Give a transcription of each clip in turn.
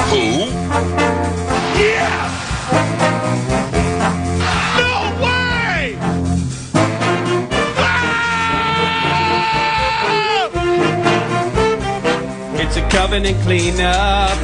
Who? Yeah! No way! Ah! It's a covenant cleanup.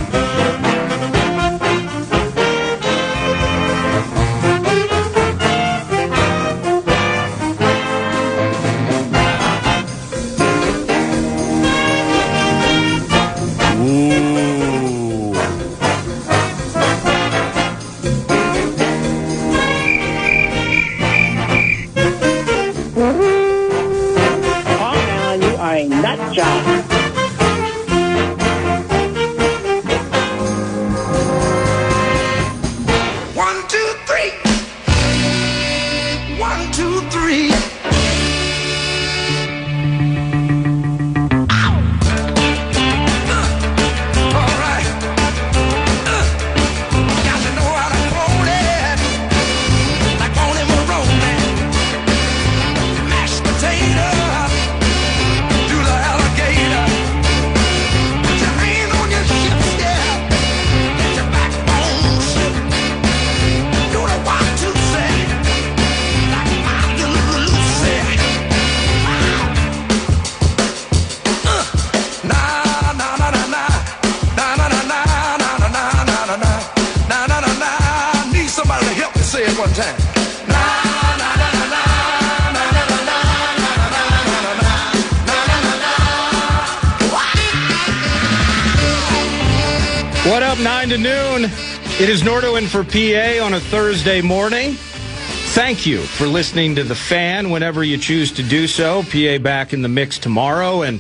What up, 9 to noon? It is Nordo in for PA on a Thursday morning. Thank you for listening to The Fan whenever you choose to do so. PA back in the mix tomorrow, and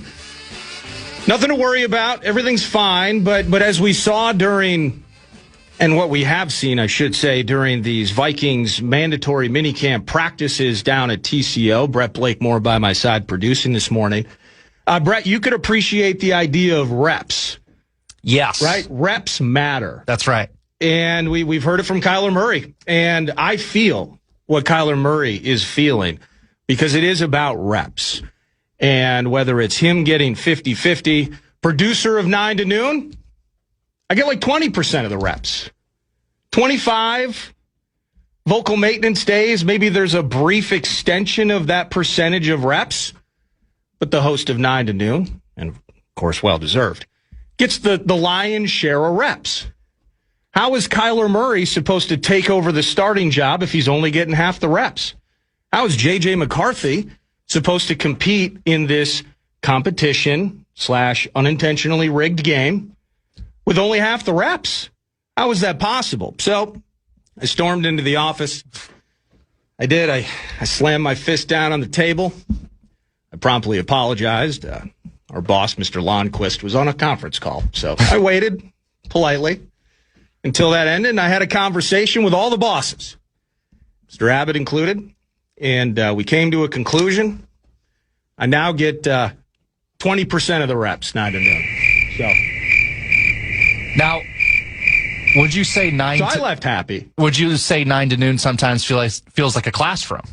nothing to worry about. Everything's fine, but as we saw during, and what we have seen, I should say, during these Vikings mandatory minicamp practices down at TCO, Brett Blakemore by my side producing this morning. Brett, you could appreciate the idea of reps. Yes. Right? Reps matter. That's right. And we've heard it from Kyler Murray. And I feel what Kyler Murray is feeling because it is about reps. And whether it's him getting 50-50, producer of 9 to noon, I get like 20% of the reps. 25 vocal maintenance days. Maybe there's a brief extension of that percentage of reps. But the host of 9 to noon, and of course well-deserved, gets the lion's share of reps. How is Kyler Murray supposed to take over the starting job if he's only getting half the reps? How is J.J. McCarthy supposed to compete in this competition/unintentionally rigged game with only half the reps? How is that possible? So I stormed into the office. I did. I slammed my fist down on the table. I promptly apologized. Our boss, Mr. Lonnquist, was on a conference call. So I waited politely until that ended, and I had a conversation with all the bosses, Mr. Abbott included, and we came to a conclusion. I now get 20% of the reps, 9 to noon. So now, would you say 9 so I left happy. Would you say 9 to noon sometimes feels like a classroom?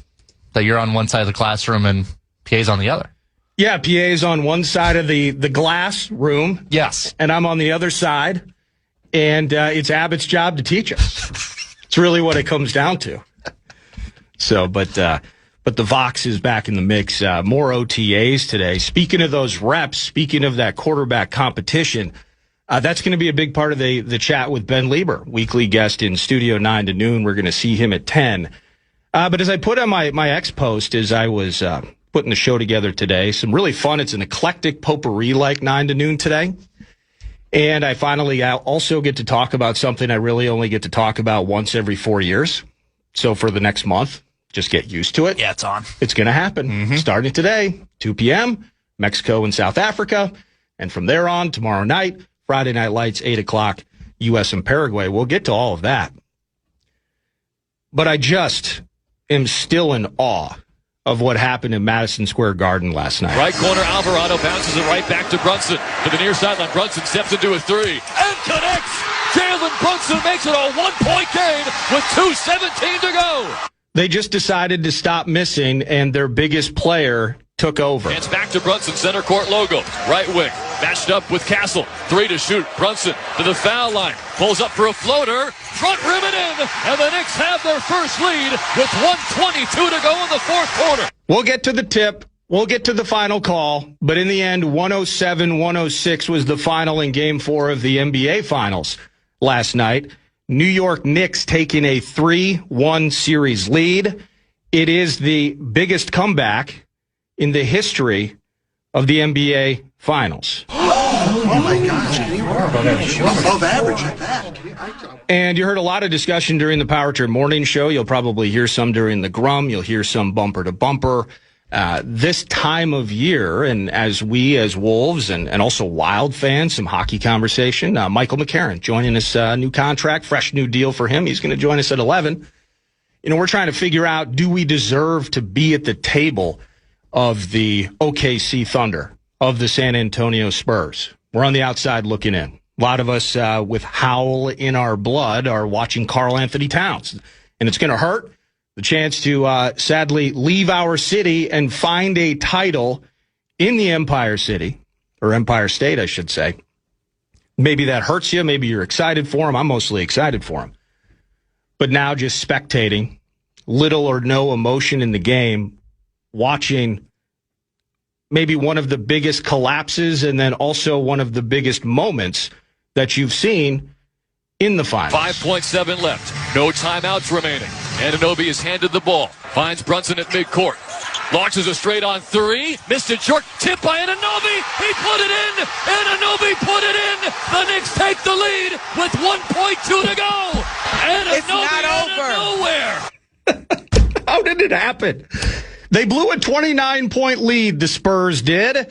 That you're on one side of the classroom and PA's on the other? Yeah, PA's on one side of the glass room. Yes. And I'm on the other side. And it's Abbott's job to teach us. It's really what it comes down to. So, but the Vox is back in the mix. More OTAs today. Speaking of those reps, speaking of that quarterback competition, that's going to be a big part of the chat with Ben Lieber, weekly guest in Studio 9 to noon. We're going to see him at 10. But as I put on my X post as I was putting the show together today, some really fun. It's an eclectic potpourri like 9 to noon today. And I finally also get to talk about something I really only get to talk about once every 4 years. So for the next month, just get used to it. Yeah, it's on. It's going to happen. Starting today, 2 p.m., Mexico and South Africa. And from there on, tomorrow night, Friday Night Lights, 8 o'clock, U.S. and Paraguay. We'll get to all of that. But I just am still in awe of what happened in Madison Square Garden last night. Right corner, Alvarado bounces it right back to Brunson. To the near sideline, Brunson steps into a three and connects. Jalen Brunson makes it a 1-point game with 2:17 to go. They just decided to stop missing, and their biggest player took over. It's back to Brunson, center court logo. Right wing, matched up with Castle. 3 to shoot. Brunson to the foul line. Pulls up for a floater. Front rim and in. And the Knicks have their first lead with 1:22 to go in the fourth quarter. We'll get to the tip. We'll get to the final call. But in the end, 107-106 was the final in Game 4 of the NBA Finals last night. New York Knicks taking a 3-1 series lead. It is the biggest comeback in the history of the NBA Finals. Oh my gosh, above average at that. And you heard a lot of discussion during the Power Trip Morning Show. You'll probably hear some during the Grum. You'll hear some bumper to bumper. This time of year, and as we as Wolves and also Wild fans, some hockey conversation, Michael McCarron joining us, new contract, fresh new deal for him. He's going to join us at 11. You know, we're trying to figure out, do we deserve to be at the table of the OKC Thunder, of the San Antonio Spurs? We're on the outside looking in. A lot of us with Howl in our blood are watching Karl Anthony Towns, and it's going to hurt. The chance to sadly leave our city and find a title in the Empire City, or Empire State, I should say. Maybe that hurts you. Maybe you're excited for him. I'm mostly excited for him. But now just spectating, little or no emotion in the game, watching maybe one of the biggest collapses and then also one of the biggest moments that you've seen in the finals. 5.7 left. No timeouts remaining. Anunoby is handed the ball. Finds Brunson at midcourt. Launches a straight-on three. Missed it short. Tip by Anunoby. He put it in. Anunoby put it in. The Knicks take the lead with 1.2 to go. Anunoby out of nowhere. How did it happen? They blew a 29-point lead, the Spurs did.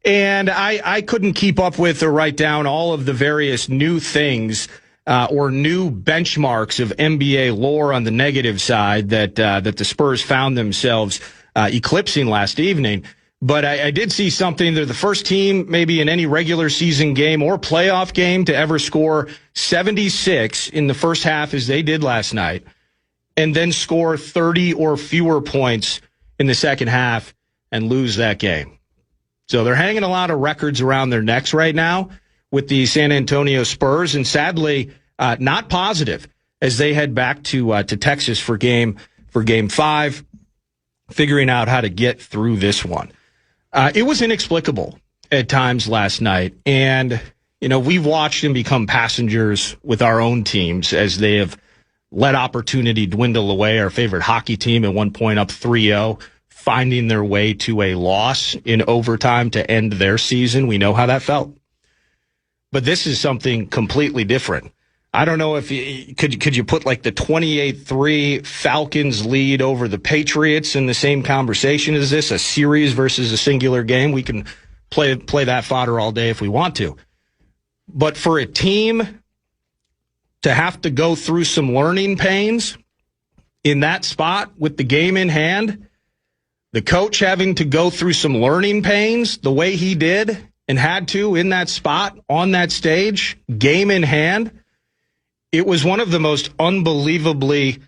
And I couldn't keep up with or write down all of the various new things or new benchmarks of NBA lore on the negative side that the Spurs found themselves eclipsing last evening. But I did see something. They're the first team maybe in any regular season game or playoff game to ever score 76 in the first half as they did last night, and then score 30 or fewer points in the second half and lose that game. So they're hanging a lot of records around their necks right now with the San Antonio Spurs, and sadly, not positive as they head back to Texas for game 5, figuring out how to get through this one. It was inexplicable at times last night, and you know, we've watched them become passengers with our own teams as they have let opportunity dwindle away. Our favorite hockey team at one point up 3-0. Finding their way to a loss in overtime to end their season. We know how that felt. But this is something completely different. I don't know if you could you put like the 28-3 Falcons lead over the Patriots in the same conversation as this, a series versus a singular game. We can play that fodder all day if we want to. But for a team to have to go through some learning pains in that spot with the game in hand, the coach having to go through some learning pains the way he did and had to in that spot on that stage, game in hand, it was one of the most unbelievably,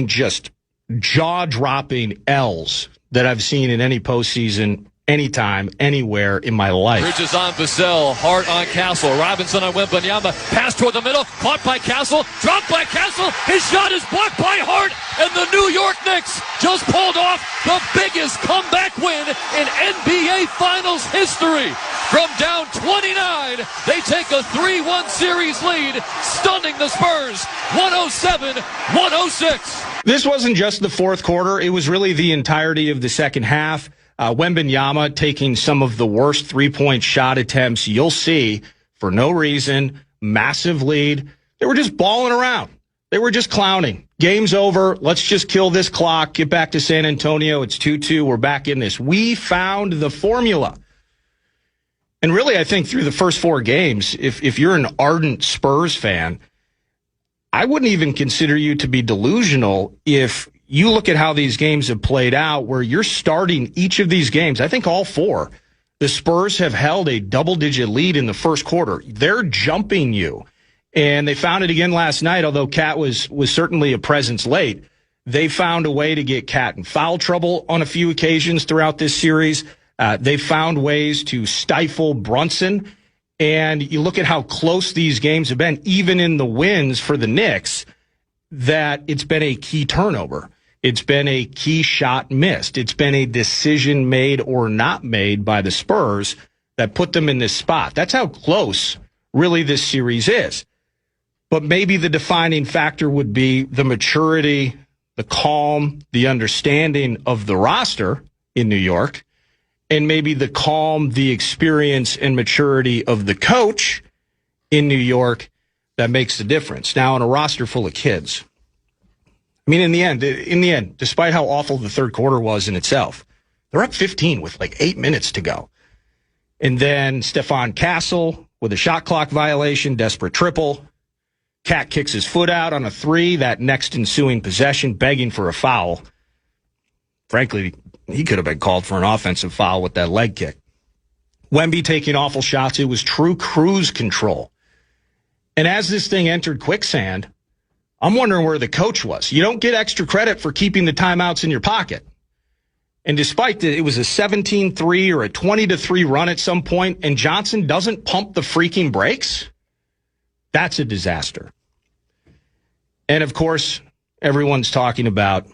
just jaw-dropping L's that I've seen in any postseason, anytime, anywhere in my life. Bridges on Vassell, Hart on Castle, Robinson on Wembanyama, pass toward the middle, caught by Castle, dropped by Castle, his shot is blocked by Hart, and the New York Knicks just pulled off the biggest comeback win in NBA Finals history. From down 29, they take a 3-1 series lead, stunning the Spurs, 107-106. This wasn't just the fourth quarter, it was really the entirety of the second half. Wembanyama taking some of the worst three-point shot attempts you'll see for no reason. Massive lead. They were just balling around. They were just clowning. Game's over. Let's just kill this clock. Get back to San Antonio. It's 2-2. We're back in this. We found the formula. And really, I think through the first 4 games, if you're an ardent Spurs fan, I wouldn't even consider you to be delusional if you look at how these games have played out, where you're starting each of these games. I think all 4. The Spurs have held a double-digit lead in the first quarter. They're jumping you. And they found it again last night, although Cat was certainly a presence late. They found a way to get Cat in foul trouble on a few occasions throughout this series. They found ways to stifle Brunson. And you look at how close these games have been, even in the wins for the Knicks, that it's been a key turnover. It's been a key shot missed. It's been a decision made or not made by the Spurs that put them in this spot. That's how close really this series is. But maybe the defining factor would be the maturity, the calm, the understanding of the roster in New York, and maybe the calm, the experience, and maturity of the coach in New York that makes the difference. Now, in a roster full of kids, I mean, in the end, despite how awful the third quarter was in itself, they're up 15 with like 8 minutes to go. And then Stephon Castle with a shot clock violation, desperate triple. Cat kicks his foot out on a three, that next ensuing possession, begging for a foul. Frankly, he could have been called for an offensive foul with that leg kick. Wemby taking awful shots. It was true cruise control. And as this thing entered quicksand, I'm wondering where the coach was. You don't get extra credit for keeping the timeouts in your pocket. And despite that, it was a 17-3 or a 20-3 run at some point, and Johnson doesn't pump the freaking brakes, that's a disaster. And, of course, everyone's talking about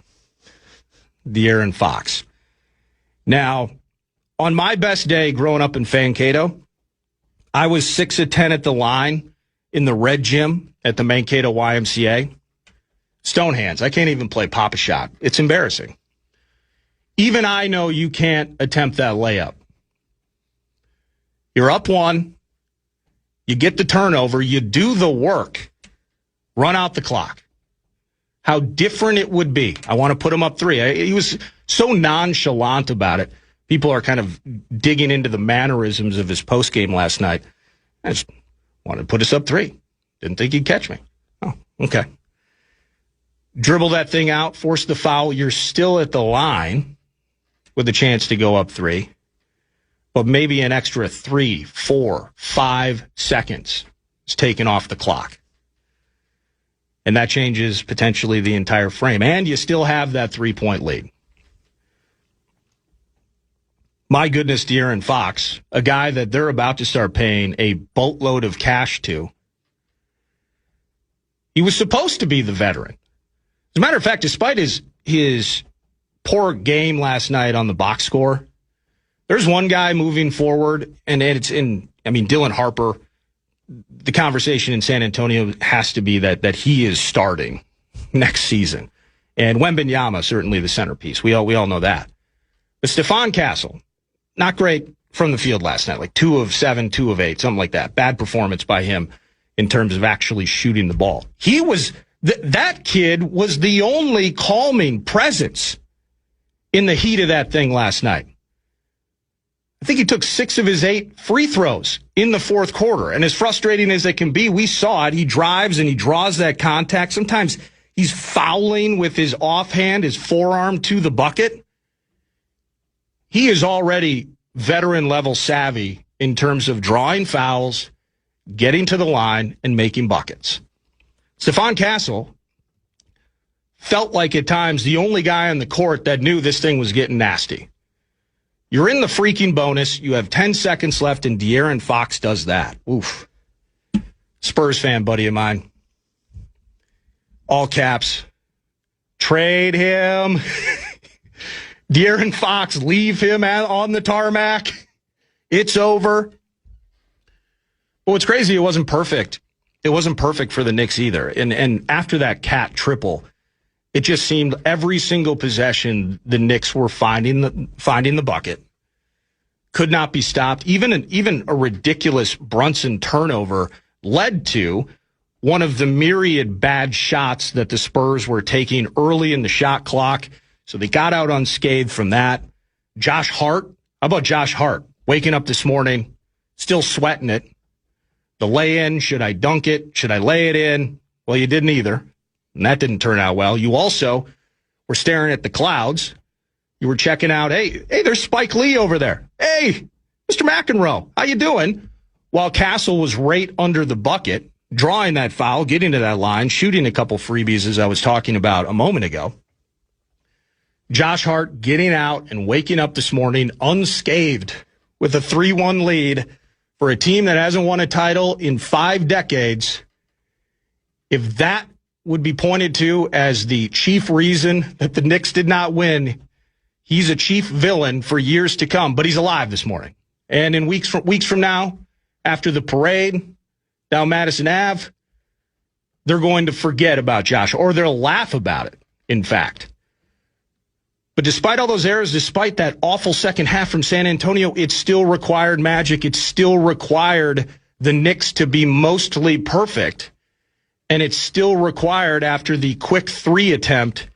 De'Aaron Fox. Now, on my best day growing up in Mankato, I was 6 of 10 at the line in the red gym at the Mankato YMCA. Stone hands. I can't even play pop a shot. It's embarrassing. Even I know you can't attempt that layup. You're up one. You get the turnover. You do the work. Run out the clock. How different it would be. I want to put him up three. He was so nonchalant about it. People are kind of digging into the mannerisms of his postgame last night. I just wanted to put us up three. Didn't think he'd catch me. Oh, okay. Dribble that thing out, force the foul. You're still at the line with a chance to go up three. But maybe an extra 3, 4, 5 seconds is taken off the clock. And that changes potentially the entire frame. And you still have that 3-point lead. My goodness, De'Aaron Fox, a guy that they're about to start paying a boatload of cash to. He was supposed to be the veteran. As a matter of fact, despite his poor game last night on the box score, there's one guy moving forward, and Dylan Harper. The conversation in San Antonio has to be that he is starting next season. And Wembanyama, certainly the centerpiece. We all know that. But Stephon Castle, not great from the field last night, like 2 of 7, 2 of 8, something like that. Bad performance by him in terms of actually shooting the ball. He was, that kid was the only calming presence in the heat of that thing last night. I think he took 6 of his 8 free throws in the fourth quarter. And as frustrating as it can be, we saw it. He drives and he draws that contact. Sometimes he's fouling with his offhand, his forearm to the bucket. He is already veteran level savvy in terms of drawing fouls, getting to the line, and making buckets. Stephon Castle felt like at times the only guy on the court that knew this thing was getting nasty. You're in the freaking bonus. You have 10 seconds left, and De'Aaron Fox does that. Oof. Spurs fan buddy of mine. All caps. Trade him. De'Aaron Fox, leave him on the tarmac. It's over. Well, what's crazy, it wasn't perfect. It wasn't perfect for the Knicks either. And after that Cat triple, it just seemed every single possession the Knicks were finding the bucket. Could not be stopped. Even a ridiculous Brunson turnover led to one of the myriad bad shots that the Spurs were taking early in the shot clock. So they got out unscathed from that. Josh Hart. How about Josh Hart? Waking up this morning, still sweating it. The lay-in, should I dunk it? Should I lay it in? Well, you didn't either. And that didn't turn out well. You also were staring at the clouds. You were checking out, hey, there's Spike Lee over there. Hey, Mr. McEnroe, how you doing? While Castle was right under the bucket, drawing that foul, getting to that line, shooting a couple freebies as I was talking about a moment ago. Josh Hart getting out and waking up this morning unscathed with a 3-1 lead for a team that hasn't won a title in 5 decades. If that would be pointed to as the chief reason that the Knicks did not win, he's a chief villain for years to come. But he's alive this morning. And in weeks from now, after the parade down Madison Ave, they're going to forget about Josh, or they'll laugh about it, in fact. But despite all those errors, despite that awful second half from San Antonio, it still required magic. It still required the Knicks to be mostly perfect. And it's still required, after the quick 3 attempt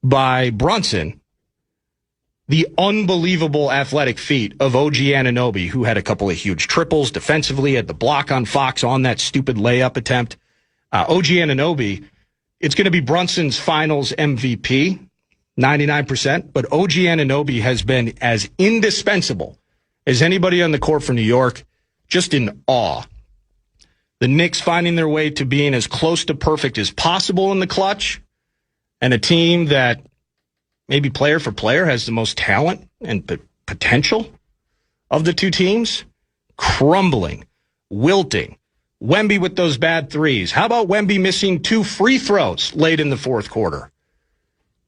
by Brunson, the unbelievable athletic feat of OG Anunoby, who had a couple of huge triples defensively, had the block on Fox on that stupid layup attempt. OG Anunoby, it's going to be Brunson's finals MVP, 99%, but OG Anunoby has been as indispensable as anybody on the court for New York, just in awe. The Knicks finding their way to being as close to perfect as possible in the clutch, and a team that maybe player for player has the most talent and potential of the two teams, crumbling, wilting. Wemby with those bad threes. How about Wemby missing 2 free throws late in the fourth quarter?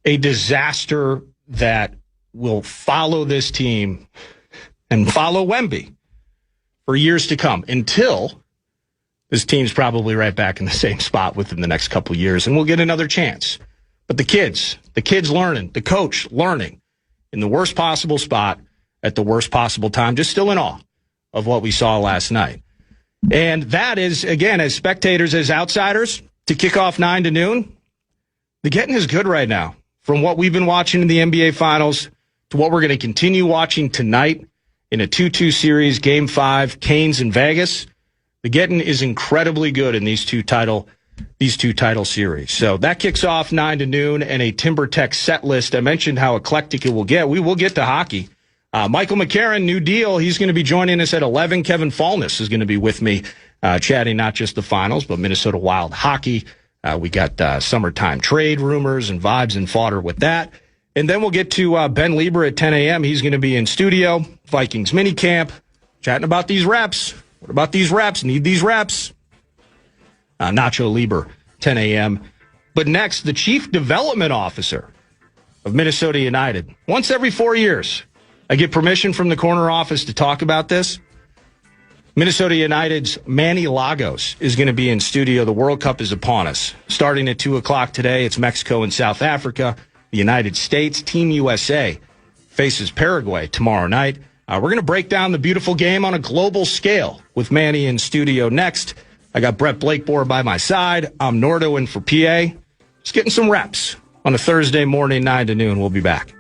A disaster that will follow this team and follow Wemby for years to come, until this team's probably right back in the same spot within the next couple of years, and we'll get another chance. But the kids learning, the coach learning in the worst possible spot at the worst possible time, just still in awe of what we saw last night. And that is, again, as spectators, as outsiders, to kick off 9 to noon, the getting is good right now. From what we've been watching in the NBA Finals to what we're going to continue watching tonight in a 2-2 series, Game 5, Canes in Vegas, the getting is incredibly good in these two title series. So that kicks off 9 to noon, and a Timber Tech set list. I mentioned how eclectic it will get. We will get to hockey. Michael McCarron, new deal. He's going to be joining us at 11. Kevin Fallness is going to be with me, chatting not just the finals, but Minnesota Wild hockey. We got summertime trade rumors and vibes and fodder with that. And then we'll get to Ben Lieber at 10 a.m. He's going to be in studio, Vikings minicamp, chatting about these reps. What about these reps? Need these reps. Nacho Lieber, 10 a.m. But next, the Chief Development Officer of Minnesota United. Once every 4 years, I get permission from the corner office to talk about this. Minnesota United's Manny Lagos is going to be in studio. The World Cup is upon us. Starting at 2 o'clock today, it's Mexico and South Africa. The United States, Team USA, faces Paraguay tomorrow night. We're going to break down the beautiful game on a global scale with Manny in studio next. I got Brett Blakemore by my side. I'm Nordo in for PA. Just getting some reps on a Thursday morning, 9 to noon. We'll be back.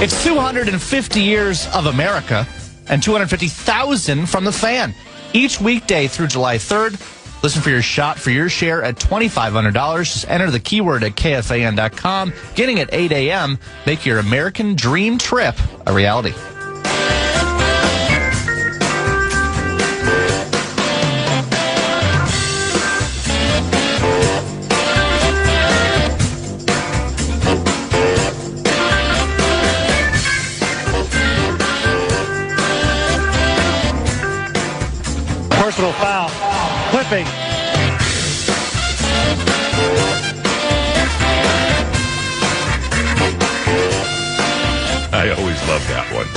It's 250 years of America and 250,000 from the Fan. Each weekday through July 3rd, listen for your shot for your share at $2,500. Just enter the keyword at KFAN.com. Beginning at 8 a.m., make your American dream trip a reality. Personal foul. Clipping. I always loved that one.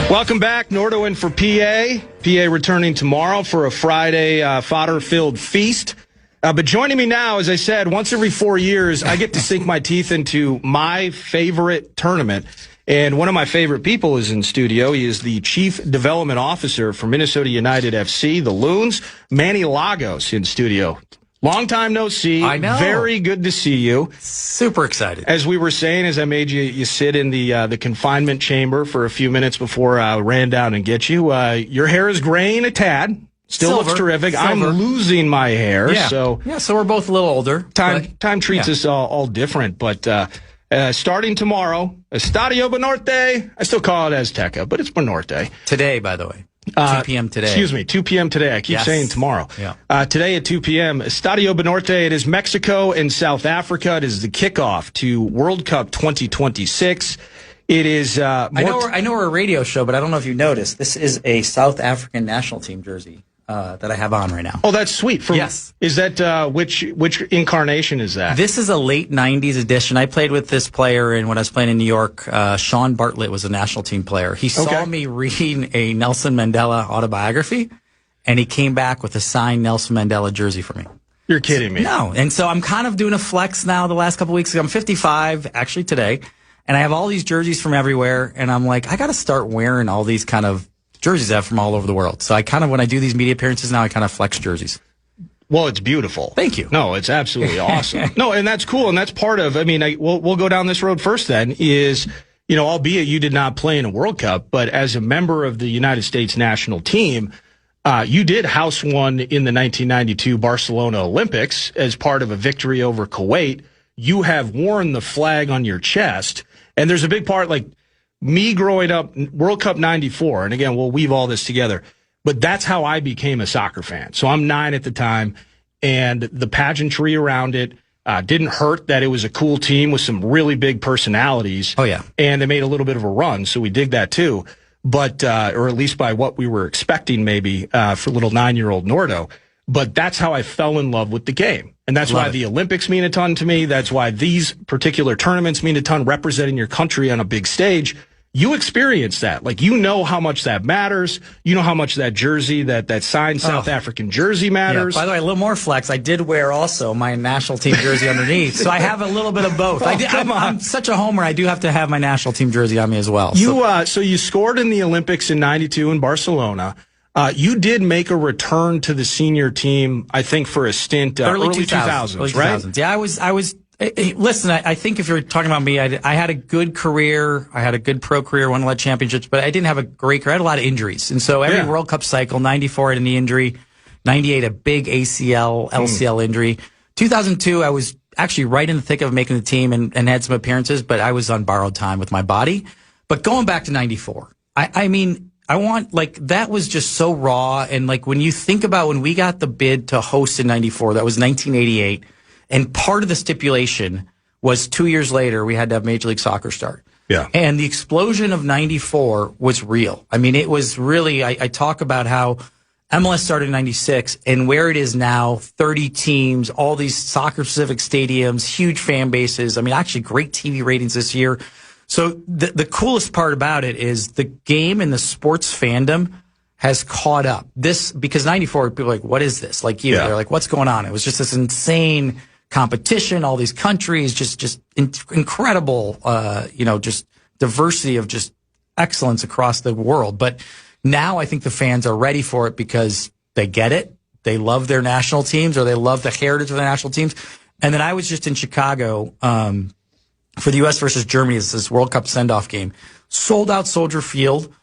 Welcome back. Nordo in for PA. PA returning tomorrow for a Friday fodder-filled feast. But joining me now, as I said, once every 4 years, I get to sink my teeth into my favorite tournament. And one of my favorite people is in studio. He is the Chief Development Officer for Minnesota United FC, the Loons, Manny Lagos in studio. Long time no see. I know. Very good to see you. Super excited. As we were saying, as I made you sit in the confinement chamber for a few minutes before I ran down and get you, your hair is graying a tad. Still looks terrific. Silver. I'm losing my hair, so we're both a little older. Time treats us all different. But starting tomorrow, Estadio Banorte. I still call it Azteca, but it's Banorte. Today, by the way. 2 p.m. today. Excuse me, 2 p.m. today. I keep saying tomorrow. Yeah. Today at 2 p.m., Estadio Banorte. It is Mexico and South Africa. It is the kickoff to World Cup 2026. It is. I know we're a radio show, but I don't know if you noticed. This is a South African national team jersey that I have on right now. Oh, that's sweet. Yes. Is that which incarnation is that? This is a late 90s edition. I played with this player when I was playing in New York. Sean Bartlett was a national team player. He saw me reading a Nelson Mandela autobiography, and he came back with a signed Nelson Mandela jersey for me. You're kidding me. No. And so I'm kind of doing a flex now the last couple of weeks. I'm 55, actually today, and I have all these jerseys from everywhere, and I'm like, I got to start wearing all these kind of jerseys I have from all over the world. So I kind of, when I do these media appearances now, I kind of flex jerseys. Well, it's beautiful. Thank you. No, it's absolutely awesome. No, and that's cool. And that's part of, we'll go down this road first then is, albeit you did not play in a World Cup, but as a member of the United States national team, you did house one in the 1992 Barcelona Olympics as part of a victory over Kuwait. You have worn the flag on your chest. And there's a big part, like, me growing up, World Cup 94, and again, we'll weave all this together, but that's how I became a soccer fan. So I'm 9 at the time, and the pageantry around it didn't hurt that it was a cool team with some really big personalities. Oh, yeah. And they made a little bit of a run, so we dig that too. But, or at least by what we were expecting maybe for little 9-year-old Nordo. But that's how I fell in love with the game. And that's why the Olympics mean a ton to me. That's why these particular tournaments mean a ton, representing your country on a big stage. You experience that. Like, how much that matters. You know how much that jersey, that signed South African jersey matters. Yeah. By the way, a little more flex. I did wear also my national team jersey underneath. So I have a little bit of both. I'm such a homer. I do have to have my national team jersey on me as well. So you scored in the Olympics in 92 in Barcelona. You did make a return to the senior team, I think, for a stint early 2000s, right? Yeah, I was. Listen, I think if you're talking about me, I had a good career. I had a good pro career, won a lot of championships, but I didn't have a great career. I had a lot of injuries. And so every World Cup cycle, 94 I had a knee injury, 98 a big ACL, LCL injury. 2002, I was actually right in the thick of making the team and had some appearances, but I was on borrowed time with my body. But going back to 94, I mean, that was just so raw. And like, when you think about when we got the bid to host in 94, that was 1988. And part of the stipulation was 2 years later, we had to have Major League Soccer start. Yeah. And the explosion of 94 was real. I mean, it was really, I talk about how MLS started in 96 and where it is now, 30 teams, all these soccer-specific stadiums, huge fan bases. I mean, actually great TV ratings this year. So the coolest part about it is the game and the sports fandom has caught up. Because 94, people are like, what is this? Like they're like, what's going on? It was just this insane competition, all these countries, just incredible, just diversity of just excellence across the world. But now I think the fans are ready for it because they get it. They love their national teams, or they love the heritage of their national teams. And then I was just in Chicago for the U.S. versus Germany. It's this World Cup send-off game. Sold out Soldier Field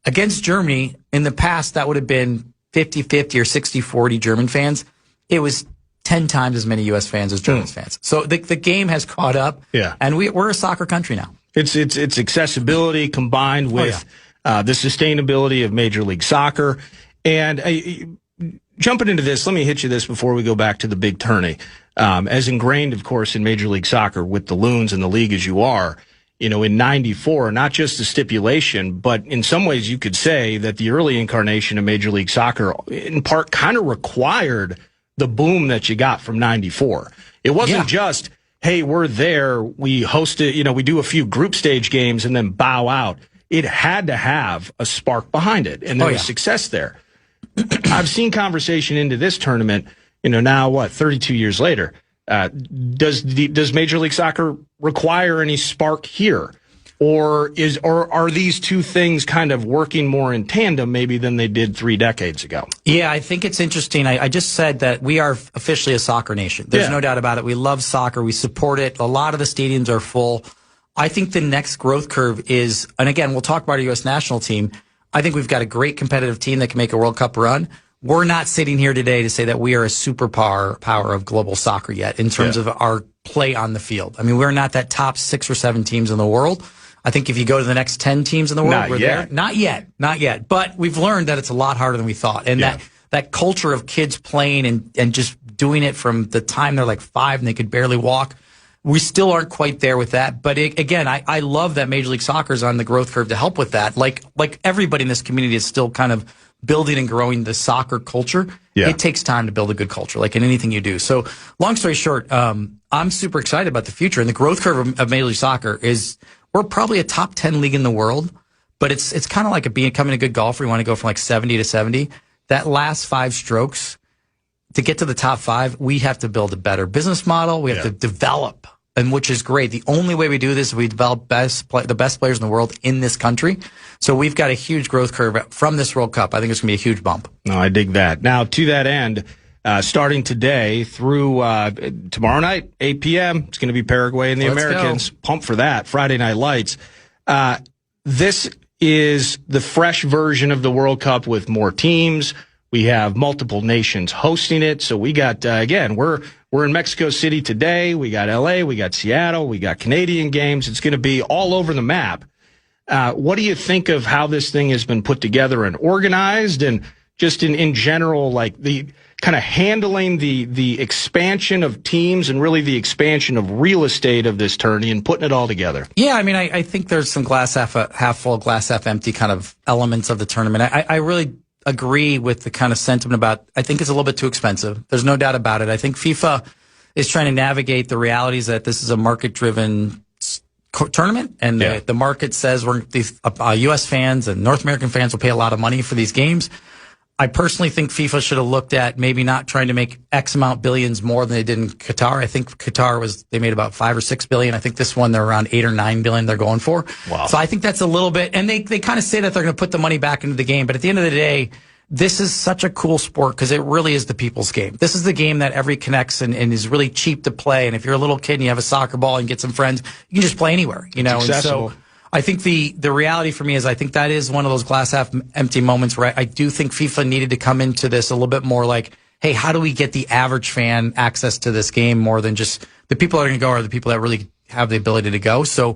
against Germany. In the past, that would have been 50-50 or 60-40 German fans. It was 10 times as many U.S. fans as German fans. So the game has caught up. Yeah. And we're a soccer country now. It's accessibility combined with the sustainability of Major League Soccer. And jumping into this, let me hit you this before we go back to the big tourney. As ingrained, of course, in Major League Soccer with the Loons and the league as you are, in 94, not just the stipulation, but in some ways you could say that the early incarnation of Major League Soccer in part kind of required the boom that you got from 94. It wasn't just, hey, we're there, we host it, we do a few group stage games and then bow out. It had to have a spark behind it, and there was success there. I've seen conversation into this tournament, now 32 years later. Does Major League Soccer require any spark here? Or are these two things kind of working more in tandem maybe than they did 3 decades ago? Yeah, I think it's interesting. I just said that we are officially a soccer nation. There's no doubt about it. We love soccer. We support it. A lot of the stadiums are full. I think the next growth curve is, and again, we'll talk about our U.S. national team. I think we've got a great competitive team that can make a World Cup run. we're not sitting here today to say that we are a superpower of global soccer yet in terms of our play on the field. I mean, we're not that top 6 or 7 teams in the world. I think if you go to the next 10 teams in the world, we're there. Not yet. But we've learned that it's a lot harder than we thought. And that culture of kids playing and just doing it from the time they're like 5 and they could barely walk, we still aren't quite there with that. But again, I love that Major League Soccer is on the growth curve to help with that. Like everybody in this community is still kind of building and growing the soccer culture. Yeah. It takes time to build a good culture, like in anything you do. So long story short, I'm super excited about the future. And the growth curve of Major League Soccer is we're probably a top 10 league in the world, but it's kind of like becoming a good golfer. You want to go from like 70 to 70. That last 5 strokes, to get to the top 5, we have to build a better business model. We have to develop, and which is great. The only way we do this is we develop the best players in the world in this country. So we've got a huge growth curve from this World Cup. I think it's going to be a huge bump. No, I dig that. Now, to that end, starting today through tomorrow night, 8 p.m., it's going to be Paraguay and the Americans. Pump for that. Friday Night Lights. This is the fresh version of the World Cup with more teams. We have multiple nations hosting it. So we got, again, we're in Mexico City today. We got LA, we got Seattle, we got Canadian games. It's going to be all over the map. What do you think of how this thing has been put together and organized, and just in general, like the kind of handling the expansion of teams and really the expansion of real estate of this tourney and putting it all together? Yeah, I mean, I think there's some glass half full, glass half empty kind of elements of the tournament. I really agree with the kind of sentiment about, I think it's a little bit too expensive. There's no doubt about it. I think FIFA is trying to navigate the realities that this is a market-driven tournament, and the market says U.S. fans and North American fans will pay a lot of money for these games. I personally think FIFA should have looked at maybe not trying to make X amount billions more than they did in Qatar. I think Qatar they made about 5 or 6 billion. I think this one they're around 8 or 9 billion they're going for. Wow. So I think that's a little bit, and they kind of say that they're going to put the money back into the game, but at the end of the day, this is such a cool sport because it really is the people's game. This is the game that every connects and is really cheap to play. And if you're a little kid and you have a soccer ball and get some friends, you can just play anywhere, you know. And so I think the reality for me is I think that is one of those glass half empty moments where I do think FIFA needed to come into this a little bit more like, hey, how do we get the average fan access to this game more than just the people that are going to go are the people that really have the ability to go. So,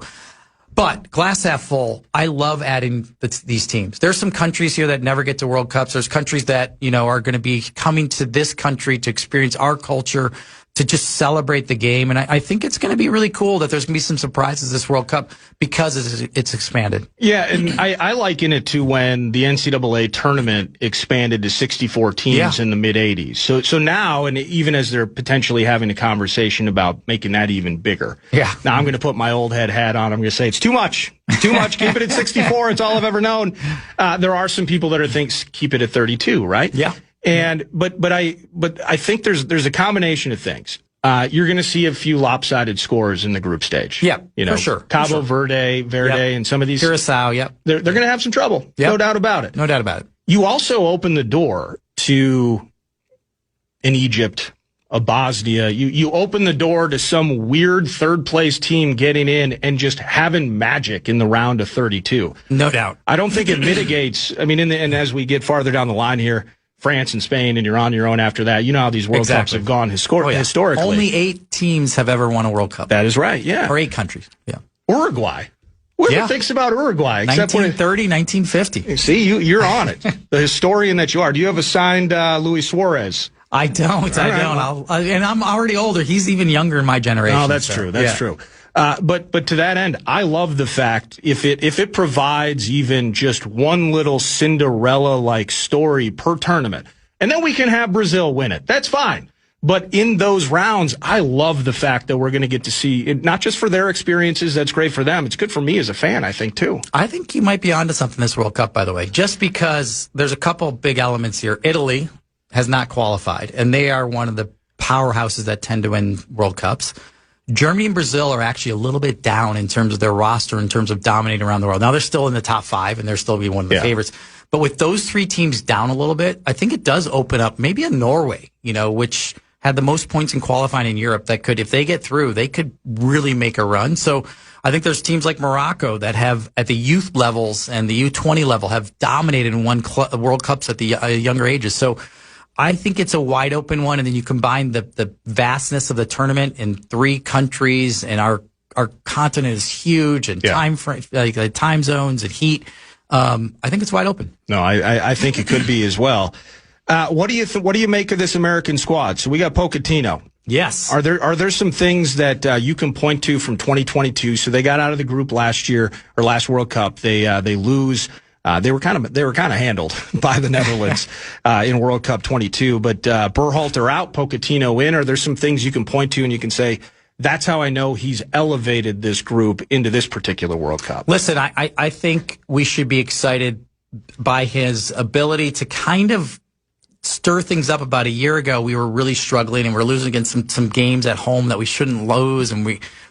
but glass half full, I love adding these teams. There's some countries here that never get to World Cups. There's countries that, you know, are going to be coming to this country to experience our culture, to just celebrate the game. And I think it's going to be really cool that there's going to be some surprises this World Cup because it's expanded. Yeah, and I liken it to when the NCAA tournament expanded to 64 teams in the mid-'80s. So now, and even as they're potentially having a conversation about making that even bigger. Yeah. Now I'm going to put my old head hat on. I'm going to say it's too much. Too much. Keep it at 64. It's all I've ever known. There are some people that keep it at 32, right? Yeah. And but I think there's a combination of things. You're going to see a few lopsided scores in the group stage. Yeah, you know, for sure. Cabo Verde, and some of these. Curacao, they're going to have some trouble. Yep. No doubt about it. No doubt about it. You also open the door to an Egypt, a Bosnia. You open the door to some weird third place team getting in and just having magic in the round of 32. No doubt. I don't think it mitigates. I mean, and as we get farther down the line here, France and Spain, and you're on your own after that. You know how these World Cups have gone historically. Only 8 teams have ever won a World Cup. That is right, yeah. Or 8 countries, yeah. Uruguay. Whoever thinks about Uruguay? 1930, 1950. See, you're on it. The historian that you are. Do you have a signed Luis Suarez? I don't. And I'm already older. He's even younger in my generation. Oh, that's true. That's true. But to that end, I love the fact if it provides even just one little Cinderella-like story per tournament, and then we can have Brazil win it. That's fine. But in those rounds, I love the fact that we're going to get to see it, not just for their experiences. That's great for them. It's good for me as a fan, I think, too. I think you might be onto something this World Cup, by the way, just because there's a couple big elements here. Italy has not qualified, and they are one of the powerhouses that tend to win World Cups. Germany and Brazil are actually a little bit down in terms of their roster, in terms of dominating around the world. Now, they're still in the top 5, and they're still be one of the favorites. But with those 3 teams down a little bit, I think it does open up maybe a Norway, you know, which had the most points in qualifying in Europe that could, if they get through, they could really make a run. So I think there's teams like Morocco that have, at the youth levels and the U20 level, have dominated and won World Cups at the younger ages. So I think it's a wide open one, and then you combine the vastness of the tournament in 3 countries, and our continent is huge, and time zones and heat. I think it's wide open. No, I think it could be as well. What do you make of this American squad? So we got Pochettino. Yes. Are there some things that you can point to from 2022? So they got out of the group last year or last World Cup. They lose. They were kind of handled by the Netherlands in World Cup 22. But Berhalter out, Pochettino in. Are there some things you can point to and you can say, that's how I know he's elevated this group into this particular World Cup? Listen, I think we should be excited by his ability to kind of stir things up. About a year ago, we were really struggling and we're losing against some games at home that we shouldn't lose. And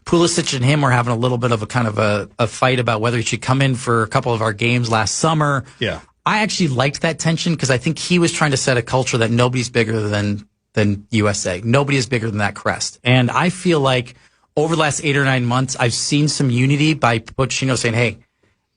Pulisic and him were having a little bit of a kind of a fight about whether he should come in for a couple of our games last summer. Yeah. I actually liked that tension because I think he was trying to set a culture that nobody's bigger than USA. Nobody is bigger than that crest. And I feel like over the last 8 or 9 months, I've seen some unity by Pochettino saying, hey,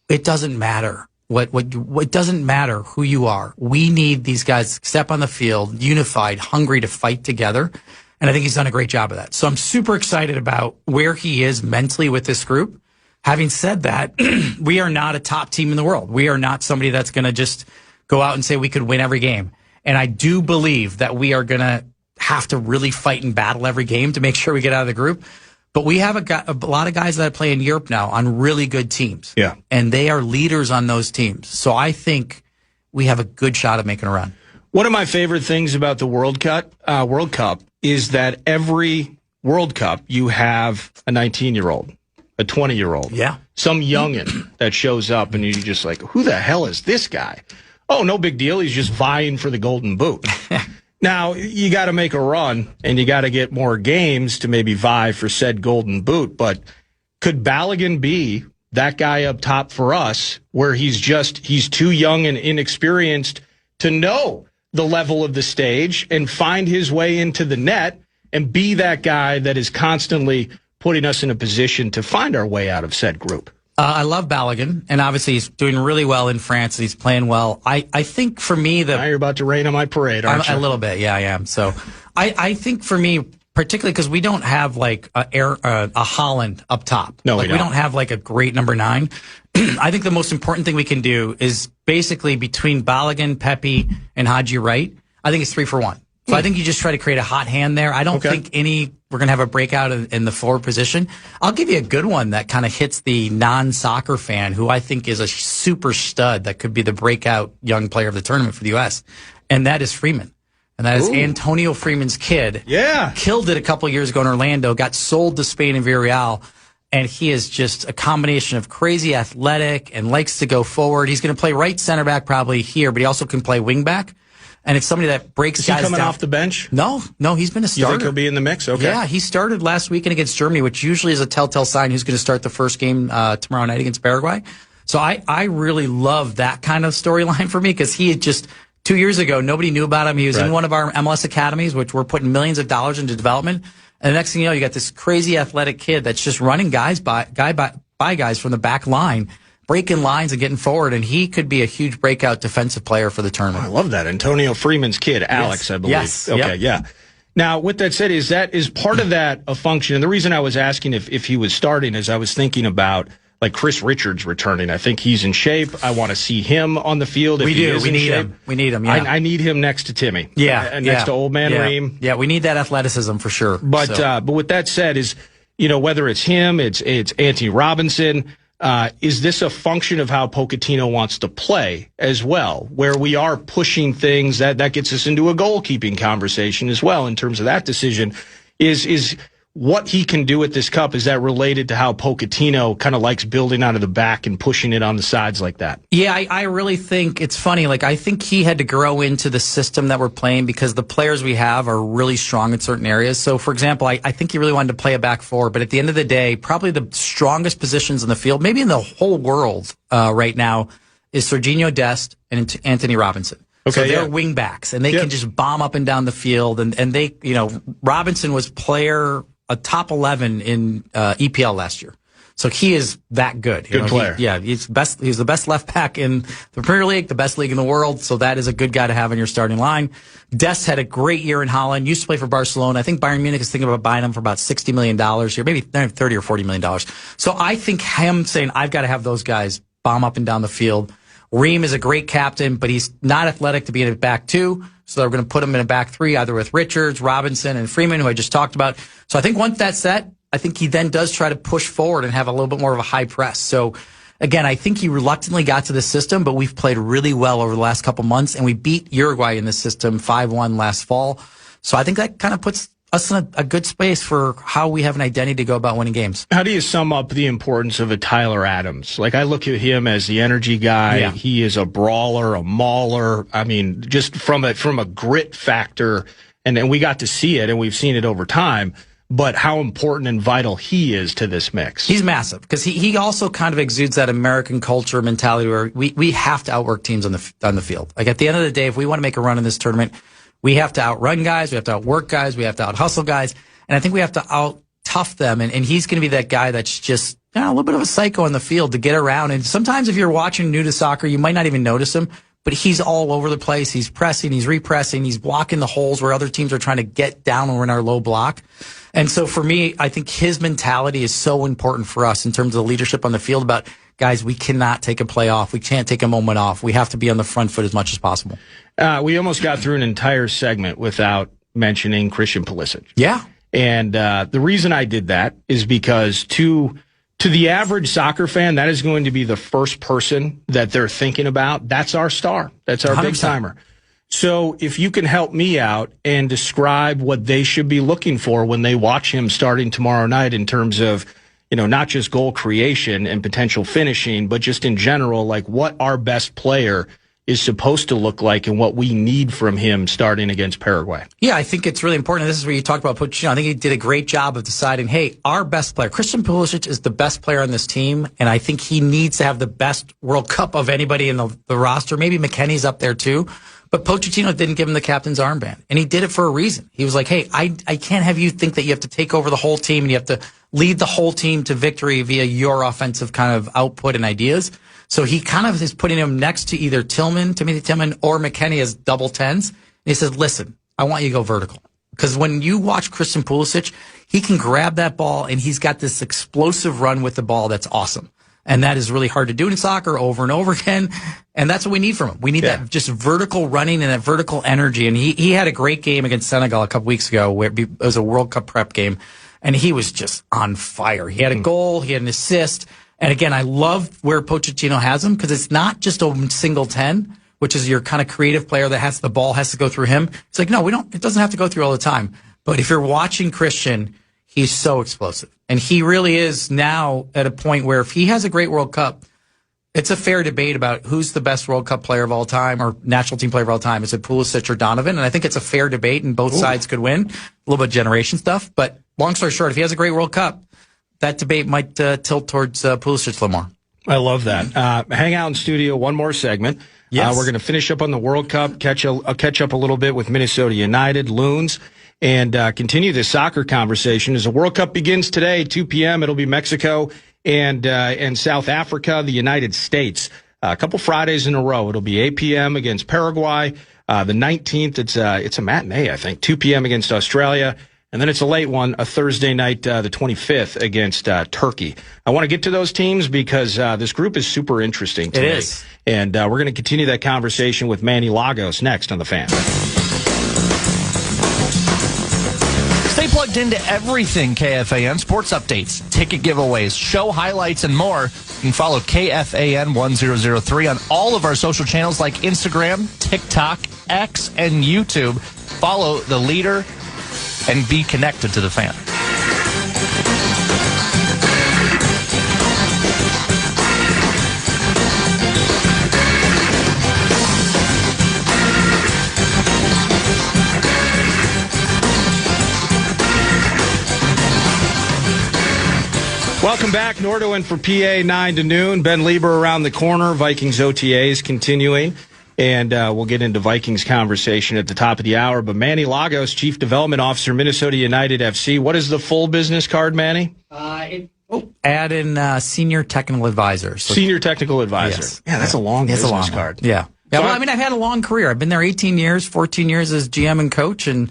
it doesn't matter. What doesn't matter who you are. We need these guys to step on the field, unified, hungry to fight together. And I think he's done a great job of that. So I'm super excited about where he is mentally with this group. Having said that, we are not a top team in the world. We are not somebody that's going to just go out and say we could win every game. And I do believe that we are going to have to really fight and battle every game to make sure we get out of the group. But we have a lot of guys that play in Europe now on really good teams. Yeah. And they are leaders on those teams. So I think we have a good shot at making a run. One of my favorite things about the World Cup is that every World Cup you have a 19-year-old, a 20-year-old, some youngin that shows up, and you're just like, who the hell is this guy? Oh, no big deal. He's just vying for the Golden Boot. Now, you got to make a run, and you got to get more games to maybe vie for said Golden Boot. But could Balogun be that guy up top for us, where he's too young and inexperienced to know the level of the stage and find his way into the net and be that guy that is constantly putting us in a position to find our way out of said group? I love Balogun, and obviously he's doing really well in France, and he's playing well. I think for me, now you're about to rain on my parade, aren't you? A little bit, yeah, I am. So I think for me, particularly because we don't have like a Haaland up top. No, we don't have like a great number 9. I think the most important thing we can do is basically between Balogun, Pepe, and Haji Wright, I think it's 3 for 1. So I think you just try to create a hot hand there. I don't think we're going to have a breakout in the forward position. I'll give you a good one that kind of hits the non-soccer fan who I think is a super stud that could be the breakout young player of the tournament for the U.S., and that is Freeman. And that is Antonio Freeman's kid. Yeah. Killed it a couple of years ago in Orlando, got sold to Spain and Villarreal, and he is just a combination of crazy athletic and likes to go forward. He's going to play right center back probably here, but he also can play wing back. And it's somebody that breaks guys down. Is he coming off the bench? No, he's been a starter. You think he'll be in the mix? Okay. Yeah, he started last weekend against Germany, which usually is a telltale sign who's going to start the first game tomorrow night against Paraguay. So I really love that kind of storyline for me because he had just 2 years ago, nobody knew about him. He was in one of our MLS academies, which we're putting millions of dollars into development. And the next thing you know, you got this crazy athletic kid that's just running guys by guys from the back line, breaking lines and getting forward, and he could be a huge breakout defensive player for the tournament. I love that. Antonio Freeman's kid, Alex, I believe. Yes. Okay, yeah. Now, with that said, is part of that a function? And the reason I was asking if he was starting is I was thinking about like Chris Richards returning. I think he's in shape. I want to see him on the field. We need him. We need him. Yeah. I need him next to Timmy. Yeah. Next to old man Reem. Yeah, we need that athleticism for sure. But with that said, is whether it's him, it's Anthony Robinson. Is this a function of how Pochettino wants to play as well, where we are pushing things that gets us into a goalkeeping conversation as well in terms of that decision? Is what he can do at this cup, is that related to how Pochettino kind of likes building out of the back and pushing it on the sides like that? Yeah, I really think it's funny. Like, I think he had to grow into the system that we're playing because the players we have are really strong in certain areas. So, for example, I think he really wanted to play a back four, but at the end of the day, probably the strongest positions in the field, maybe in the whole world right now, is Serginho Dest and Anthony Robinson. Okay, so they're wing backs, and they can just bomb up and down the field. And they, Robinson was a top 11 in EPL last year. So he is that good. Good player. He's best. He's the best left back in the Premier League, the best league in the world. So that is a good guy to have in your starting line. Dest had a great year in Holland. Used to play for Barcelona. I think Bayern Munich is thinking about buying him for about $60 million here, maybe $30 or $40 million. So I think him saying, I've got to have those guys bomb up and down the field. Ream is a great captain, but he's not athletic to be in a back two. So they're going to put him in a back three, either with Richards, Robinson, and Freeman, who I just talked about. So I think once that's set, I think he then does try to push forward and have a little bit more of a high press. So again, I think he reluctantly got to the system, but we've played really well over the last couple months, and we beat Uruguay in this system 5-1 last fall. So I think that kind of puts us in a good space for how we have an identity to go about winning games. How do you sum up the importance of a Tyler Adams? Like, I look at him as the energy guy. Yeah. He is a brawler, a mauler. I mean, just from a grit factor, and we got to see it, and we've seen it over time. But how important and vital he is to this mix. He's massive because he also kind of exudes that American culture mentality where we have to outwork teams on the field. Like, at the end of the day, if we want to make a run in this tournament, we have to outrun guys, we have to outwork guys, we have to out-hustle guys, and I think we have to out-tough them, and he's going to be that guy that's just a little bit of a psycho on the field to get around. And sometimes if you're watching new to soccer, you might not even notice him, but he's all over the place. He's pressing, he's repressing, he's blocking the holes where other teams are trying to get down when we're in our low block. And so for me, I think his mentality is so important for us in terms of the leadership on the field about, guys, we cannot take a play off. We can't take a moment off. We have to be on the front foot as much as possible. We almost got through an entire segment without mentioning Christian Pulisic. Yeah. And the reason I did that is because to the average soccer fan, that is going to be the first person that they're thinking about. That's our star. That's our 100%. Big timer. So if you can help me out and describe what they should be looking for when they watch him starting tomorrow night in terms of, not just goal creation and potential finishing, but just in general, like what our best player is supposed to look like and what we need from him starting against Paraguay. Yeah, I think it's really important. This is where you talked about Pochettino. I think he did a great job of deciding, hey, our best player, Christian Pulisic, is the best player on this team, and I think he needs to have the best World Cup of anybody in the roster. Maybe McKennie's up there too. But Pochettino didn't give him the captain's armband, and he did it for a reason. He was like, hey, I can't have you think that you have to take over the whole team and you have to lead the whole team to victory via your offensive kind of output and ideas. So he kind of is putting him next to either Timothy Tillman, or McKennie as double tens. And he says, listen, I want you to go vertical. Because when you watch Christian Pulisic, he can grab that ball, and he's got this explosive run with the ball that's awesome. And that is really hard to do in soccer over and over again. And that's what we need from him. We need that just vertical running and that vertical energy. And he had a great game against Senegal a couple weeks ago where it was a World Cup prep game. And he was just on fire. He had a goal. He had an assist. And again, I love where Pochettino has him because it's not just a single 10, which is your kind of creative player that has the ball has to go through him. It's like, no, it doesn't have to go through all the time. But if you're watching Christian, he's so explosive. And he really is now at a point where if he has a great World Cup, it's a fair debate about who's the best World Cup player of all time or national team player of all time. Is it Pulisic or Donovan? And I think it's a fair debate, and both sides could win. A little bit of generation stuff. But long story short, if he has a great World Cup, that debate might tilt towards Pulisic a little more. I love that. Hang out in studio, one more segment. Yes. We're going to finish up on the World Cup, catch up a little bit with Minnesota United, Loons, and continue this soccer conversation as the World Cup begins today, 2 p.m. It'll be Mexico and South Africa, the United States. A couple Fridays in a row. It'll be 8 p.m. against Paraguay. The 19th, it's a matinee, I think, 2 p.m. against Australia. And then it's a late one, a Thursday night, the 25th against Turkey. I want to get to those teams because this group is super interesting to me. It is. And we're going to continue that conversation with Manny Lagos next on The Fan. Stay plugged into everything KFAN, sports updates, ticket giveaways, show highlights, and more. You can follow KFAN 1003 on all of our social channels like Instagram, TikTok, X, and YouTube. Follow the leader and be connected to the Fan. Welcome back. Nordo in for PA 9 to noon. Ben Lieber around the corner. Vikings OTAs continuing. And we'll get into Vikings conversation at the top of the hour. But Manny Lagos, Chief Development Officer, Minnesota United FC. What is the full business card, Manny? Add in senior technical advisor. So, Senior technical advisor. Yes. Yeah, that's a long business card. Yeah. So Well, I mean, I've had a long career. I've been there 18 years, 14 years as GM and coach, and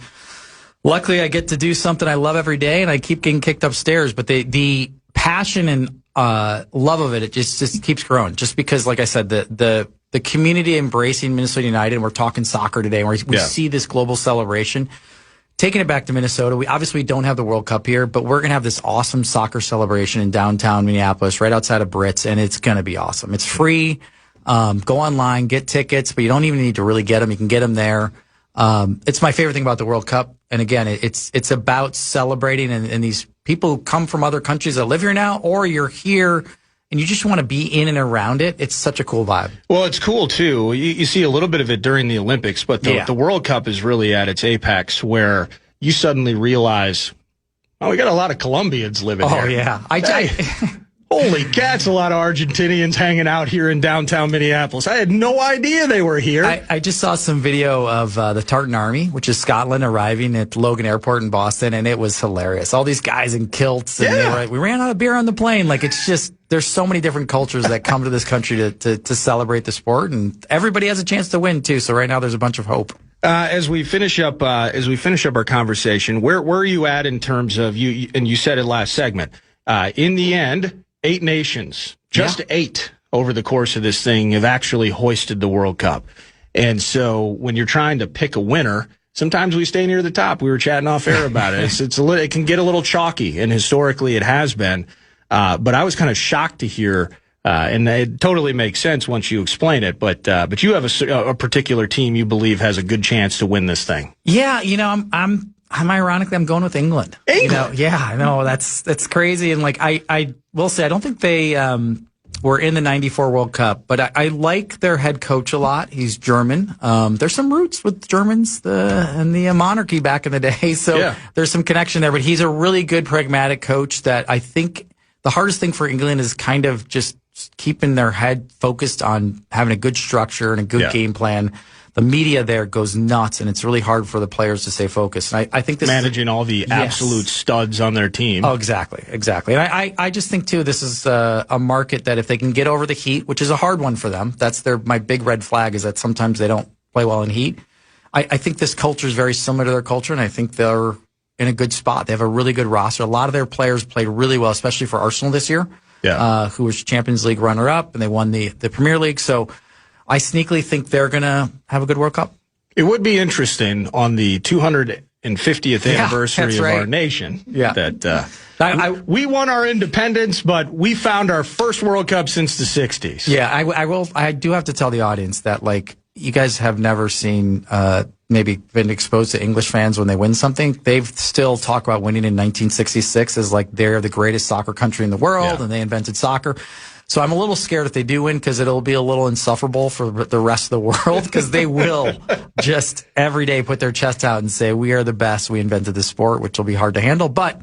luckily I get to do something I love every day, and I keep getting kicked upstairs. But the passion and love of it just keeps growing. Just because, like I said, the community embracing Minnesota United, and we're talking soccer today, where we see this global celebration. Taking it back to Minnesota, we obviously don't have the World Cup here, but we're going to have this awesome soccer celebration in downtown Minneapolis, right outside of Brits, and it's going to be awesome. It's free. Go online, get tickets, but you don't even need to really get them. You can get them there. It's my favorite thing about the World Cup. And again, it's about celebrating and these people who come from other countries that live here now, or you're here and you just want to be in and around it. It's such a cool vibe. Well, it's cool too. You see a little bit of it during the Olympics, but the World Cup is really at its apex where you suddenly realize, oh, we got a lot of Colombians living here. Oh, yeah. Holy cats, a lot of Argentinians hanging out here in downtown Minneapolis. I had no idea they were here. I just saw some video of the Tartan Army, which is Scotland, arriving at Logan Airport in Boston, and it was hilarious. All these guys in kilts, and they were like, we ran out of beer on the plane. Like, it's just, there's so many different cultures that come to this country to celebrate the sport, and everybody has a chance to win, too. So right now there's a bunch of hope. As we finish up our conversation, where are you at in terms of you? And you said it last segment. In the end, 8 nations, just 8 over the course of this thing have actually hoisted the World Cup. And so when you're trying to pick a winner, sometimes we stay near the top. We were chatting off air about it. It can get a little chalky, and historically it has been. But I was kind of shocked to hear, and it totally makes sense once you explain it. But you have a particular team you believe has a good chance to win this thing. Yeah, I'm ironically, I'm going with England. I know that's crazy. And like, I will say, I don't think they, were in the 94 World Cup, but I like their head coach a lot. He's German. There's some roots with Germans, and the monarchy back in the day. So there's some connection there, but he's a really good pragmatic coach that I think the hardest thing for England is kind of just keeping their head focused on having a good structure and a good game plan. The media there goes nuts, and it's really hard for the players to stay focused. And I think this managing all the absolute studs on their team. Oh, exactly. And I just think too, this is a market that if they can get over the heat, which is a hard one for them, that's my big red flag is that sometimes they don't play well in heat. I think this culture is very similar to their culture, and I think they're in a good spot. They have a really good roster. A lot of their players played really well, especially for Arsenal this year, who was Champions League runner-up, and they won the Premier League. So I sneakily think they're going to have a good World Cup. It would be interesting on the 250th anniversary of our nation that we won our independence, but we found our first World Cup since the 60s. Yeah, I do have to tell the audience that, like, you guys have never seen, maybe been exposed to English fans when they win something. They've still talk about winning in 1966 as like they're the greatest soccer country in the world and they invented soccer. So I'm a little scared if they do win because it'll be a little insufferable for the rest of the world because they will just every day put their chest out and say, we are the best. We invented this sport, which will be hard to handle. But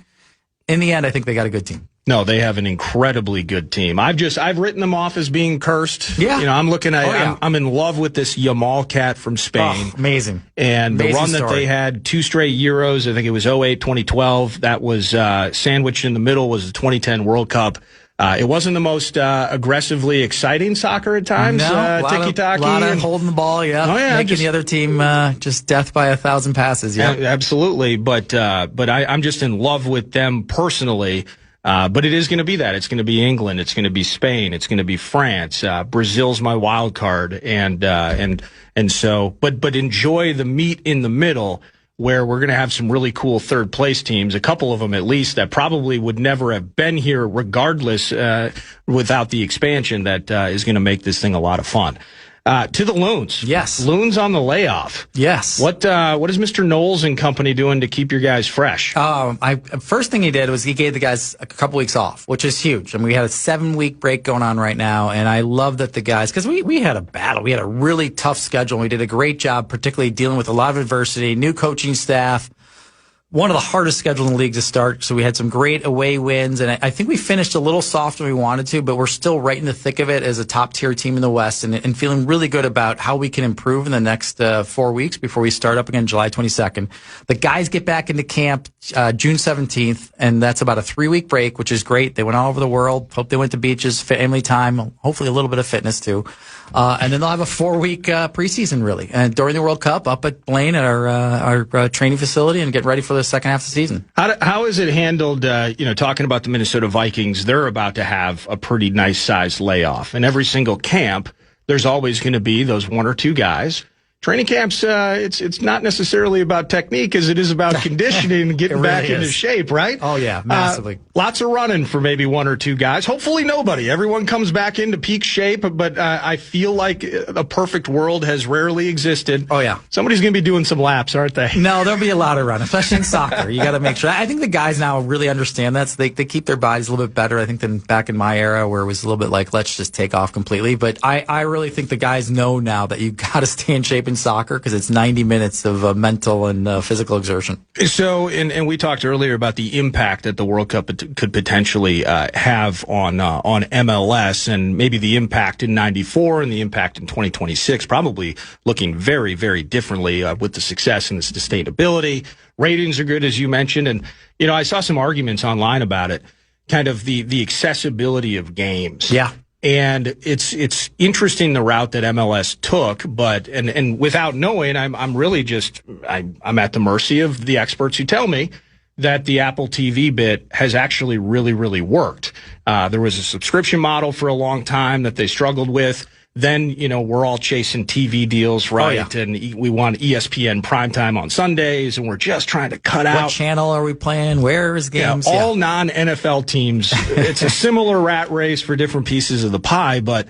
in the end, I think they got a good team. No, they have an incredibly good team. I've written them off as being cursed. Yeah. I'm looking at, I'm in love with this Yamal cat from Spain. Oh, amazing. And the run that they had 2 straight Euros, I think it was 2008, 2012. That was, sandwiched in the middle was the 2010 World Cup. It wasn't the most aggressively exciting soccer at times. Tiki-taki. A lot of holding the ball, making the other team just death by 1,000 passes. Yeah, absolutely. But I'm just in love with them personally. But it is going to be that. It's going to be England. It's going to be Spain. It's going to be France. Brazil's my wild card. And so, but enjoy the meat in the middle, where we're going to have some really cool third place teams, a couple of them at least, that probably would never have been here regardless, without the expansion that, is going to make this thing a lot of fun. To the Loons. Yes. Loons on the layoff. Yes. What is Mr. Knowles and company doing to keep your guys fresh? First thing he did was he gave the guys a couple weeks off, which is huge. I mean, we had a 7-week break going on right now, and I love that the guys, because we had a battle. We had a really tough schedule, and we did a great job, particularly dealing with a lot of adversity, new coaching staff. one of the hardest schedules in the league to start. So we had some great away wins, and I think we finished a little softer than we wanted to, but we're still right in the thick of it as a top-tier team in the West, and feeling really good about how we can improve in the next 4 weeks before we start up again July 22nd. The guys get back into camp June 17th, and that's about a 3-week break, which is great. They went all over the world. Hope they went to beaches, family time, hopefully a little bit of fitness too. And then they'll have a 4-week preseason, really, and during the World Cup up at Blaine at our training facility, and get ready for the second half of the season. How is it handled? Talking about the Minnesota Vikings, they're about to have a pretty nice sized layoff, and every single camp, there's always going to be those 1 or 2 guys. Training camps, it's not necessarily about technique as it is about conditioning and getting really back into shape, right? Oh, yeah, massively. Lots of running for maybe 1 or 2 guys. Hopefully nobody. Everyone comes back into peak shape, but I feel like a perfect world has rarely existed. Oh, yeah. Somebody's going to be doing some laps, aren't they? No, there'll be a lot of running, especially in soccer. You got to make sure. I think the guys now really understand that, so they keep their bodies a little bit better, I think, than back in my era where it was a little bit like, let's just take off completely. But I really think the guys know now that you got to stay in shape in soccer because it's 90 minutes of mental and physical exertion. So, and we talked earlier about the impact that the World Cup could potentially have on MLS, and maybe the impact in '94 and the impact in 2026, probably looking very, very differently with the success and the sustainability. Ratings are good, as you mentioned, and I saw some arguments online about it, kind of the accessibility of games. Yeah. And it's interesting the route that MLS took, but and without knowing, I'm really just I'm at the mercy of the experts who tell me that the Apple TV bit has actually really, really worked. There was a subscription model for a long time that they struggled with. Then, we're all chasing TV deals, right? Oh, yeah. And we want ESPN primetime on Sundays, and we're just trying to cut out. What channel are we playing? Where is games? All non-NFL teams. It's a similar rat race for different pieces of the pie, but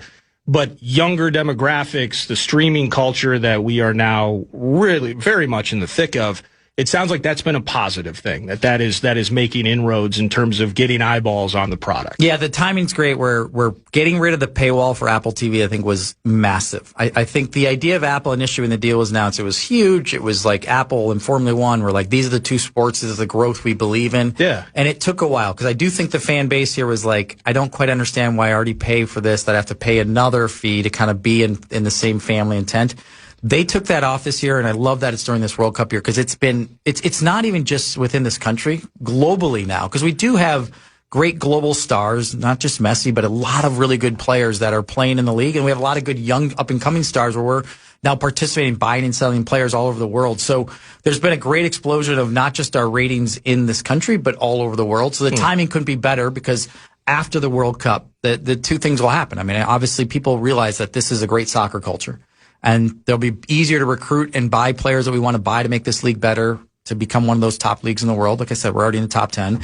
younger demographics, the streaming culture that we are now really very much in the thick of, it sounds like that's been a positive thing, that is making inroads in terms of getting eyeballs on the product. Yeah, the timing's great. We're getting rid of the paywall for Apple TV, I think, was massive. I think the idea of Apple initially when the deal was announced, it was huge. It was like Apple and Formula One were like, these are the 2 sports, this is the growth we believe in. Yeah. And it took a while, because I do think the fan base here was like, I don't quite understand why I already pay for this, that I have to pay another fee to kind of be in the same family intent. They took that off this year, and I love that it's during this World Cup year, because it's not even just within this country, globally now, because we do have great global stars, not just Messi, but a lot of really good players that are playing in the league, and we have a lot of good young up-and-coming stars where we're now participating, buying and selling players all over the world. So there's been a great explosion of not just our ratings in this country, but all over the world. So the timing couldn't be better, because after the World Cup, the 2 things will happen. I mean, obviously people realize that this is a great soccer culture, and they'll be easier to recruit and buy players that we want to buy to make this league better, to become one of those top leagues in the world. Like I said, we're already in the top 10.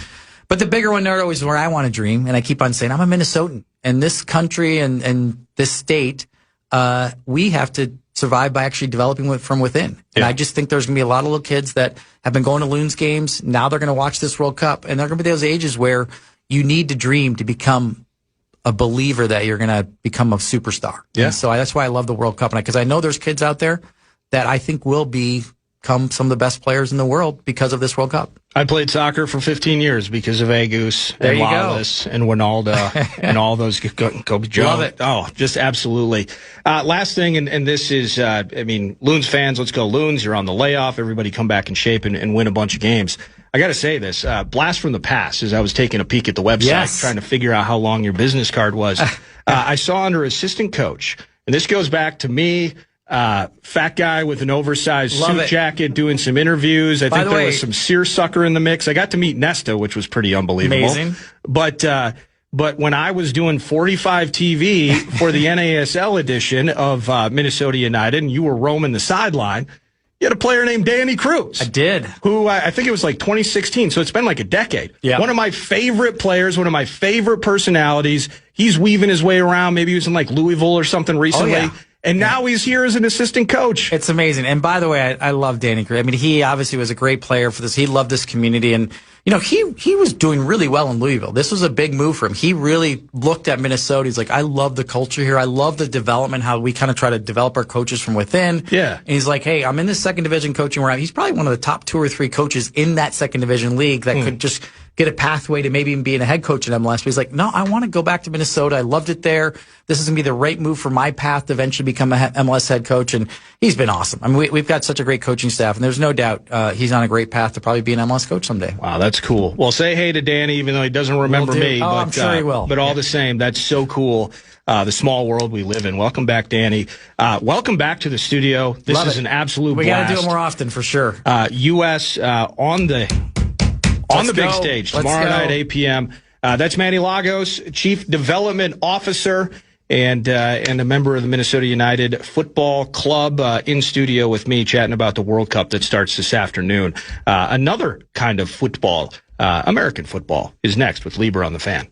But the bigger one, Nordo, is where I want to dream. And I keep on saying, I'm a Minnesotan. And this country and this state, we have to survive by actually developing from within. And I just think there's going to be a lot of little kids that have been going to Loons games. Now they're going to watch this World Cup. And they're going to be those ages where you need to dream to become a believer that you're going to become a superstar. Yeah. And so that's why I love the World Cup. Because I know there's kids out there that I think will become some of the best players in the world because of this World Cup. I played soccer for 15 years because of Agus and Wallace and Ronaldo and all those. Go Joe. Love it. Oh, just absolutely. Last thing, and this is, Loons fans, let's go Loons. You're on the layoff. Everybody come back in shape and win a bunch of games. I got to say this, blast from the past, as I was taking a peek at the website, trying to figure out how long your business card was. I saw under assistant coach, and this goes back to me, fat guy with an oversized suit jacket doing some interviews. I think there was some seersucker in the mix. I got to meet Nesta, which was pretty unbelievable. Amazing. But when I was doing 45 TV for the NASL edition of Minnesota United, and you were roaming the sideline, you had a player named Danny Cruz. I did. Who I think it was like 2016, so it's been like a decade. Yeah. One of my favorite players, one of my favorite personalities. He's weaving his way around. Maybe he was in like Louisville or something recently. Oh, yeah. And now he's here as an assistant coach. It's amazing. And by the way, I love Danny Cruz. I mean, he obviously was a great player for this. He loved this community. And, he was doing really well in Louisville. This was a big move for him. He really looked at Minnesota. He's like, I love the culture here. I love the development, how we kind of try to develop our coaches from within. Yeah. And he's like, hey, I'm in this second division coaching where he's probably one of the top 2 or 3 coaches in that second division league that could just get a pathway to maybe even being a head coach in MLS. But he's like, no, I want to go back to Minnesota. I loved it there. This is going to be the right move for my path to eventually become a MLS head coach. And he's been awesome. I mean, we've got such a great coaching staff, and there's no doubt he's on a great path to probably be an MLS coach someday. Wow, that's cool. Well, say hey to Danny, even though he doesn't remember me. Oh, but, I'm sure he will. But all the same, that's so cool. The small world we live in. Welcome back, Danny. Welcome back to the studio. This Love is it. an absolute We blast. got to do it more often for sure. U.S. On the big stage tomorrow night, 8 p.m. That's Manny Lagos, Chief Development Officer and a member of the Minnesota United Football Club, in studio with me chatting about the World Cup that starts this afternoon. Another kind of football, American football, is next with Lieber on the Fan.